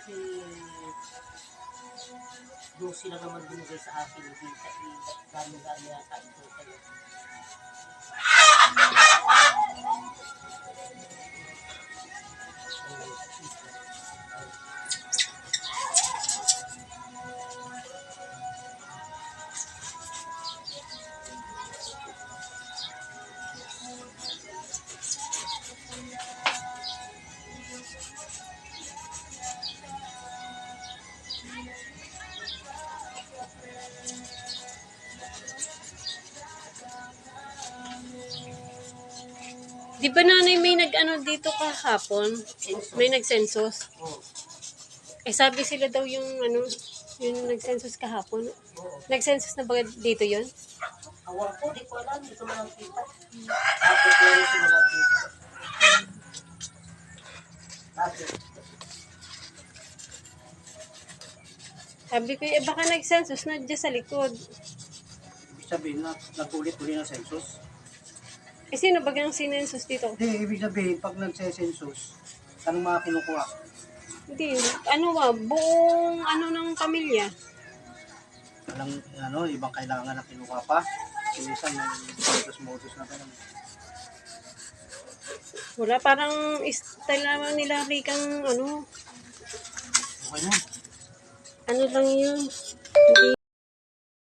kasi 12 lang naman binigay sa akin. Hindi kasi dami-dami yata ito kayo. Di ba nanay may nag-ano dito kahapon? May nag-census? Oo. Eh sabi sila daw yung ano, yung nag-census kahapon. Oo. Nag-census na ba dito yun? Awang ko, di ko alam. Hindi ko nakita. Bakit ko lang ito nakita? Bakit? Sabi ko, eh baka nag-census na dyan sa likod. Ibig sabihin na nag-ulit-uli ng census. Eh sino ba yung sinensus dito? Hindi, ibig sabihin, pag nagse-census, anong mga kinukuha? Hindi, ano ba, buong ano ng pamilya. Walang, ibang kailangan na kinukuha pa. Minsan may modus na ganun. Wala, parang style naman nila Rikang ano, Okay na. ano lang yun. Hindi